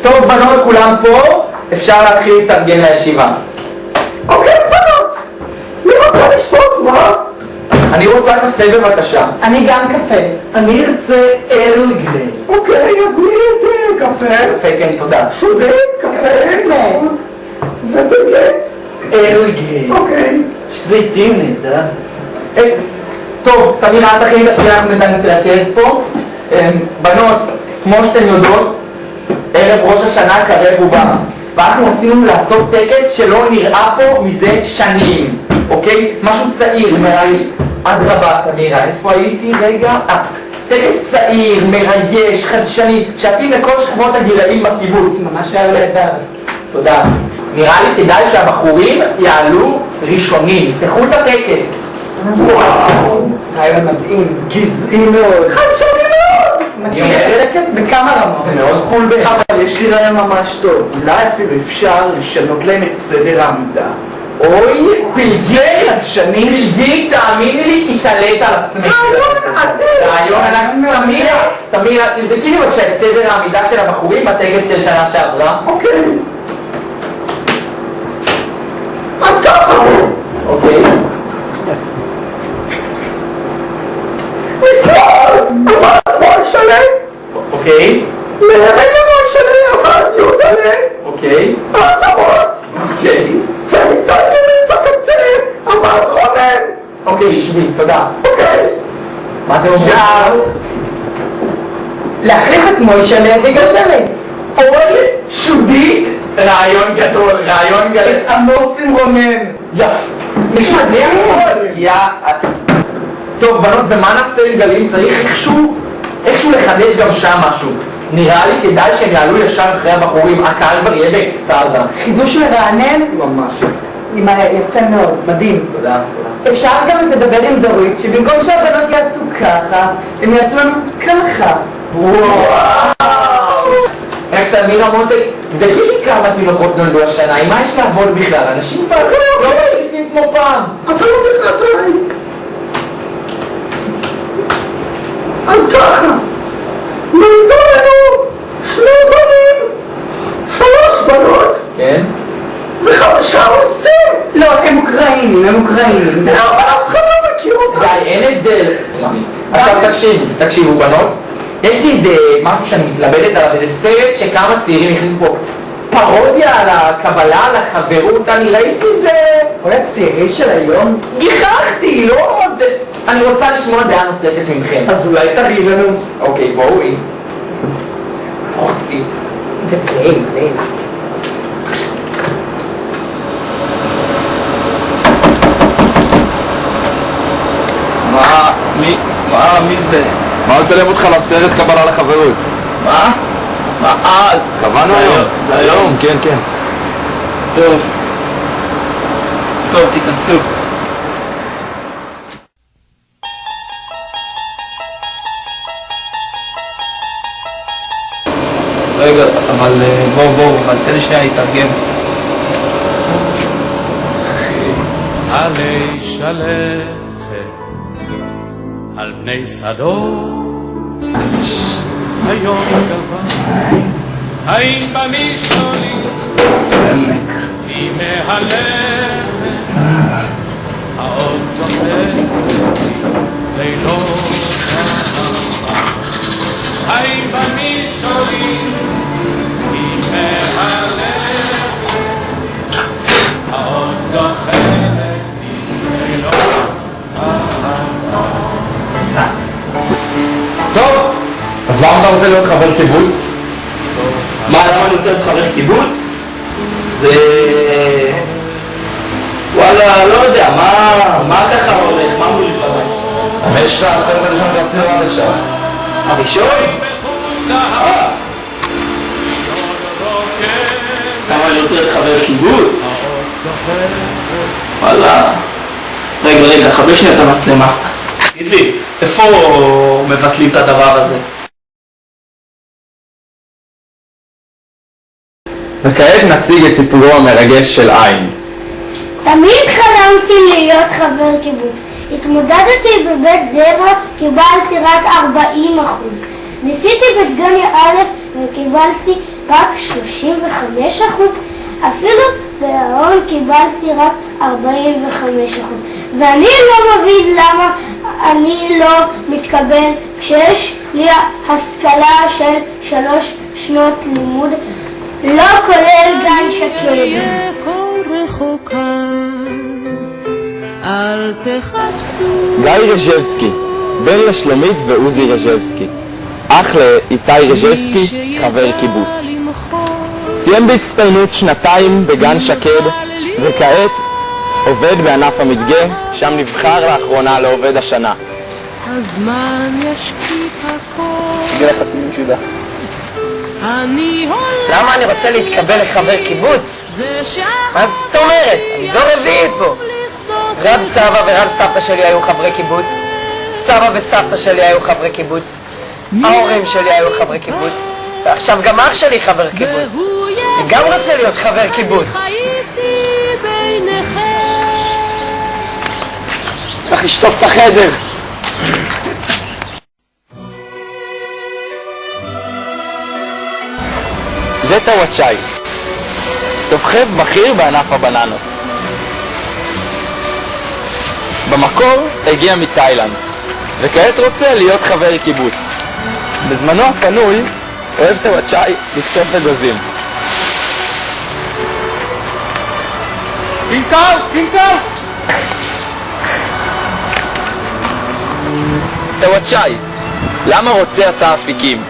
טוב בנות, כולם פה, אפשר להתחיל להתארגן לישיבה. אוקיי בנות, מי רוצה לשתות מה? אני רוצה קפה בבקשה. אני גם קפה. אני ארצה ארל גריי. אוקיי, אז מי יותר קפה? קפה, כן, תודה. שודית, קפה, ובגט ארל גריי. אוקיי. זיתים נהדר. טוב, תמיד אל תכין את השנייה, אנחנו נתרכז פה. בנות, כמו שאתן יודעות, ערב ראש השנה קרב ובא. ואנחנו רצינו לעשות טקס שלא נראה פה מזה שנים, אוקיי? משהו צעיר, מרגש. אדרבה, תמירה, איפה הייתי? רגע. טקס צעיר, מרגש, חדשני, שעתים לכל שכבות הגילאים בקיבוץ. ממש היה נהדר. תודה. נראה לי כדאי שהבחורים יעלו ראשונים, יפתחו את הטקס. וואו, רעיון מדהים. גזעי מאוד. חדשני מאוד. מציג את הטקס בכמה רמות. זה מאוד קול ב... אבל יש לי רעיון ממש טוב. אולי אפילו אפשר לשנות להם את סדר העמידה. אוי, פלגי, תאמיני לי, תתעלת על עצמך. רעיון ענק. תמירה, תבדקי לי בבקשה את סדר העמידה של הבחורים בטקס של שנה שעברה. אוקיי. אז ככה. אוקיי. משמאל עמד מוישלה. אוקיי. לימין למוישלה עמד יהודלה. אוקיי. אז המוץ. אוקיי. ומצד ימין בקצה עמד רונן. אוקיי, שבי, תודה. אוקיי. מה אתם אומרים? להחליף את מוישלה ויגדלה. אוי, שודית. רעיון גדול, רעיון גדול. את המוץ עם רונן. משנה הכל. טוב בנות, ומה נעשה עם גלים? צריך איכשהו לחדש גם שם משהו. נראה לי כדאי שהם יעלו ישר אחרי הבחורים, הקהל כבר יהיה באקסטאזה. חידוש מרענן, ממש יפה מאוד, מדהים. תודה. אפשר גם לדבר עם דורית, שבמקום שהבנות יעשו ככה, הם יעשו לנו ככה. וואו! רק תמירה מותק, תבדקי לי כמה תינוקות נולדו השנה, עם מה יש לעבוד בכלל? אנשים כבר לא משריצים כמו פעם. אתה לא תחלץ עליי. אז ככה, נולדו לנו 2 בנים, 3 בנות כן? ו5 רוסים. לא, הם אוקראינים. אבל אף אחד לא מכיר אותם. די, אין הבדל. עכשיו תקשיבו בנות, יש לי איזה משהו שאני מתלבטת עליו, איזה סרט שכמה צעירים הכניסו פה פרודיה על הקבלה, על החברות, אני ראיתי את זה. כל הצעירים של היום. גיחכתי, לא? אני רוצה לשמוע דעה נוספת מכם. אז אולי תראי לנו. אוקיי, בואו. רוצים. זה פלאים. מי זה? מה מצלם אותך לסרט קבלה לחברות? מה? קבענו היום. זה היום? כן. טוב, תיכנסו. רגע, אבל בואו, תן לי שנייה להתארגן. עלי שלכת על בני שדות היום גבה האם במישוליץ סמק. היא מהלכת העוד זוכרת לילות אהבה האם במישוליץ היא מהלכת העוד זוכרת לילות טוב, אז למה אתה רוצה להיות חבר קיבוץ? מה, למה אני רוצה להיות חבר קיבוץ? זה... וואלה, לא יודע, מה ככה הולך? מה אמרו לפניי? יש לך הסרט הראשון שעשינו עד עכשיו. הראשון? למה אני רוצה להיות חבר קיבוץ? וואלה. רגע, חבר שנייה את המצלמה. תגיד לי, איפה מבטלים את הדבר הזה? וכעת נציג את סיפורו המרגש של עין. תמיד חלמתי להיות חבר קיבוץ. התמודדתי בבית זרע, קיבלתי רק 40%. ניסיתי בדגניה א' וקיבלתי רק 35%, אפילו בהעון קיבלתי רק 45%. ואני לא מבין למה אני לא מתקבל כשיש לי השכלה של 3 שנות לימוד, לא כולל גן שקד. גיא רז'בסקי, בן לשלומית ועוזי רז'בסקי, אח לאיתי רז'בסקי, חבר קיבוץ. סיים בהצטיינות 2 בגן שקד, וכעת עובד בענף המדגה, שם נבחר לאחרונה לעובד השנה. הזמן ישקיף הכל. תגיד לך חצי משודה. למה אני רוצה להתקבל לחבר קיבוץ? מה זאת אומרת? אני דור רביעי פה. רב סבא ורב סבתא שלי היו חברי קיבוץ, סבא וסבתא שלי היו חברי קיבוץ, ההורים שלי היו חברי קיבוץ, ועכשיו גם אח שלי חבר קיבוץ. אני גם רוצה להיות חבר קיבוץ. צריך לשטוף את החדר. זה טוואצ'אי, סוחב בכיר בענף הבננות. במקור הגיע מתאילנד, וכעת רוצה להיות חבר קיבוץ. בזמנו הפנוי אוהב טוואצ'אי לקטוף אגוזים. קינקל! קינקל! טוואצ'אי, למה רוצה אתה אפיקים?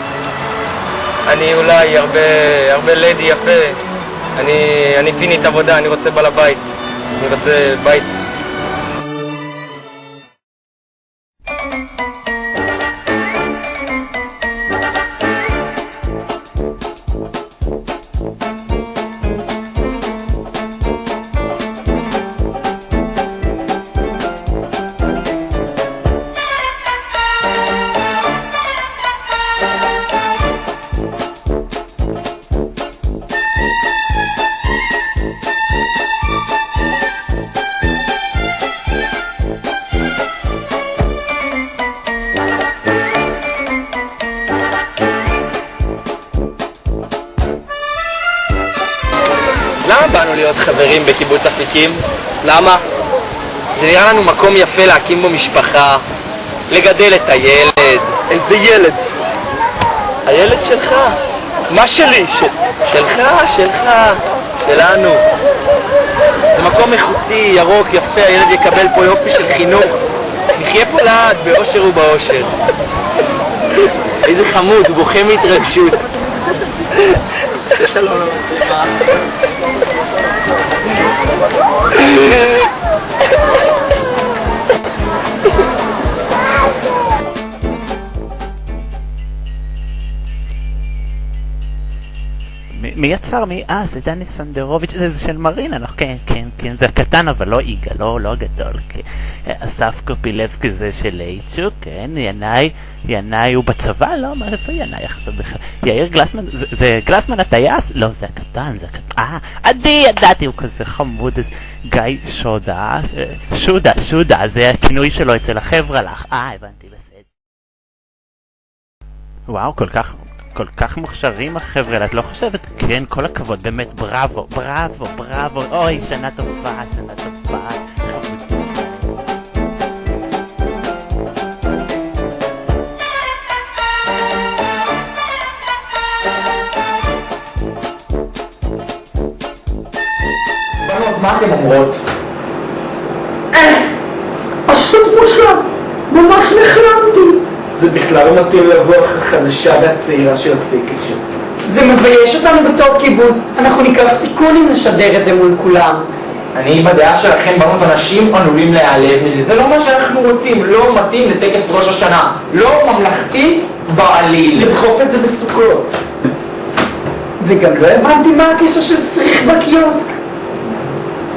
אני אולי הרבה לדי יפה. אני פינית עבודה, אני רוצה בעל הבית. אני רוצה בית. למה באנו להיות חברים בקיבוץ אפיקים? למה? זה נראה לנו מקום יפה להקים בו משפחה, לגדל את הילד. איזה ילד? הילד שלך. מה שלי? שלך, שלנו. זה מקום איכותי, ירוק, יפה, הילד יקבל פה יופי של חינוך. נחיה פה לעד, באושר ובאושר. איזה חמוד, הוא בוכה מהתרגשות. שלום למצלמה. מי יצר? זה דני סנדרוביץ', זה של מרינה, כן, זה הקטן אבל לא איגה, לא הגדול. אסף קופילבסקי זה של איצ'וק, כן, ינאי הוא בצבא, לא, איפה ינאי עכשיו בכלל? יאיר גלסמן, זה גלסמן הטייס? לא, זה הקטן, עדי, ידעתי, הוא כזה חמוד, גיא שודה, זה הכינוי שלו אצל החבר'ה לך, הבנתי, בסדר. וואו, כל כך מוכשרים החבר'ה, את לא חושבת? כן, כל הכבוד, באמת, בראבו, אוי, שנה טובה. בנות, מה אתם אומרות? פשוט בושה, ממש נחלמתי. זה בכלל לא מתאים לבוא החדשה והצעירה של הטקס שלנו. זה מבייש אותנו בתור קיבוץ, אנחנו ניקח סיכון אם נשדר את זה מול כולם. אני בדעה שלכם, בנות, אנשים עלולים להיעלב מזה. זה לא מה שאנחנו רוצים, לא מתאים לטקס ראש השנה, לא ממלכתי בעליל. לדחוף את זה בסוכות. וגם לא הבנתי מה הקשר של סריך בקיוסק.